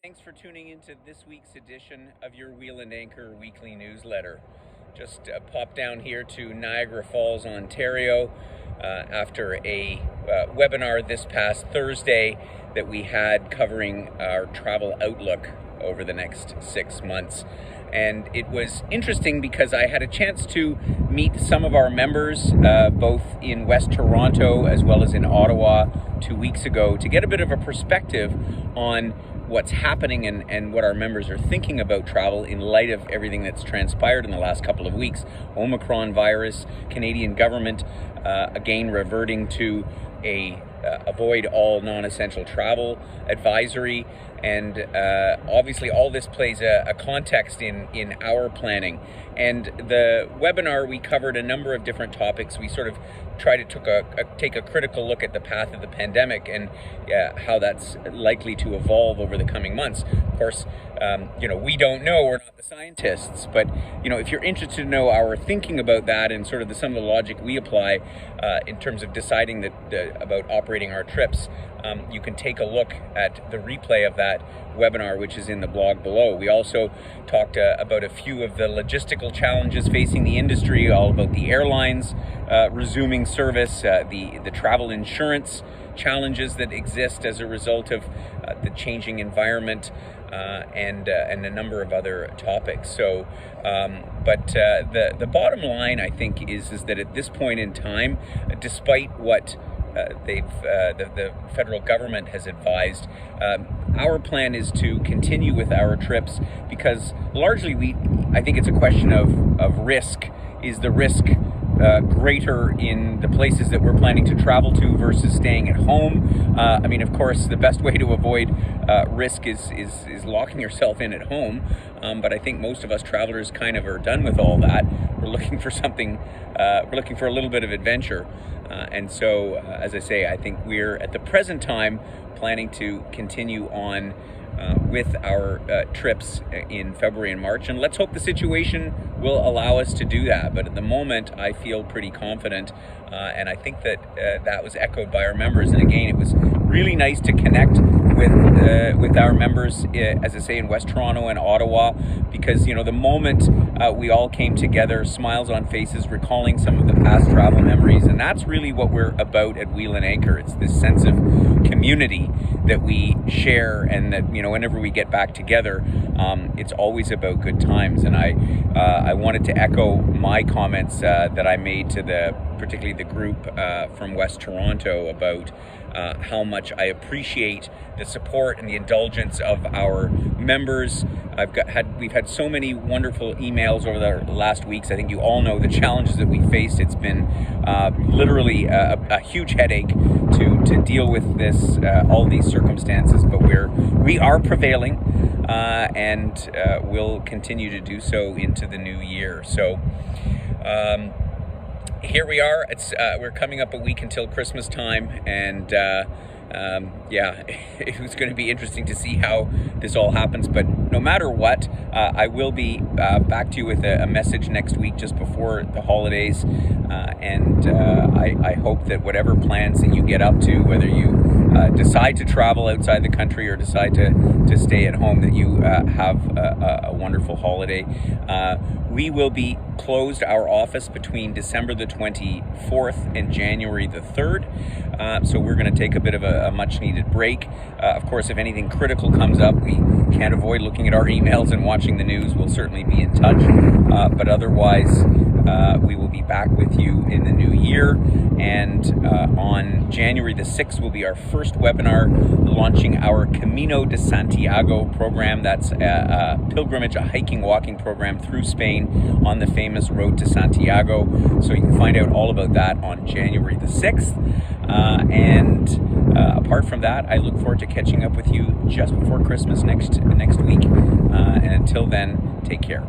Thanks for tuning into this week's edition of your Wheel and Anchor weekly newsletter. Just popped down here to Niagara Falls, Ontario, after a webinar this past Thursday that we had covering our travel outlook over the next 6 months. And it was interesting because I had a chance to meet some of our members, both in West Toronto as well as in Ottawa 2 weeks ago, to get a bit of a perspective on what's happening and what our members are thinking about travel in light of everything that's transpired in the last couple of weeks. Omicron virus, Canadian government again reverting to a avoid all non-essential travel advisory, and obviously all this plays a context in our planning. And the webinar, we covered a number of different topics. We sort of tried to take a critical look at the path of the pandemic and how that's likely to evolve over the coming months. Of course, we don't know, we're not the scientists, but if you're interested to know our thinking about that and sort of some of the logic we apply in terms of deciding about operating our trips, you can take a look at the replay of that webinar, which is in the blog below. We also talked about a few of the logistical challenges facing the industry, all about the airlines resuming service, the travel insurance challenges that exist as a result of the changing environment, and a number of other topics. So, but the bottom line, I think, is that at this point in time, despite what the federal government has advised, our plan is to continue with our trips because largely I think it's a question of risk. Is the risk greater in the places that we're planning to travel to versus staying at home? Of course, the best way to avoid risk is locking yourself in at home. But I think most of us travelers kind of are done with all that. We're looking for something, we're looking for a little bit of adventure. And so, as I say, I think we're at the present time planning to continue on with our trips in February and March, and let's hope the situation will allow us to do that. But at the moment, I feel pretty confident, and I think that that was echoed by our members. And again, it was really nice to connect with our members, as I say, in West Toronto and Ottawa, because the moment we all came together, smiles on faces, recalling some of the past travel memories, and that's really what we're about at Wheel and Anchor. It's this sense of community that we share, and that whenever we get back together, it's always about good times. And I wanted to echo my comments that I made to particularly the group from West Toronto about how much I appreciate the support and the indulgence of our members. We've had so many wonderful emails over the last weeks. I think you all know the challenges that we faced. It's been literally a huge headache to deal with this, all these circumstances, but we are prevailing, and we'll continue to do so into the new year. So here we are. We're coming up a week until Christmas time, and it was going to be interesting to see how this all happens. But no matter what, I will be back to you with a message next week just before the holidays, and I hope that whatever plans that you get up to, whether you decide to travel outside the country or decide to stay at home, that you have a wonderful holiday. We will be closed, our office, between December the 24th and January the 3rd. So we're going to take a bit of a much needed break. Of course, if anything critical comes up, we can't avoid looking at our emails and watching the news. We'll certainly be in touch. But otherwise, we will be back with you in the new year. And on January the 6th will be our first webinar launching our Camino de Santiago program. That's a pilgrimage, a hiking, walking program through Spain on the famous road to Santiago. So you can find out all about that on January the 6th. Apart from that, I look forward to catching up with you just before Christmas next week. And until then, take care.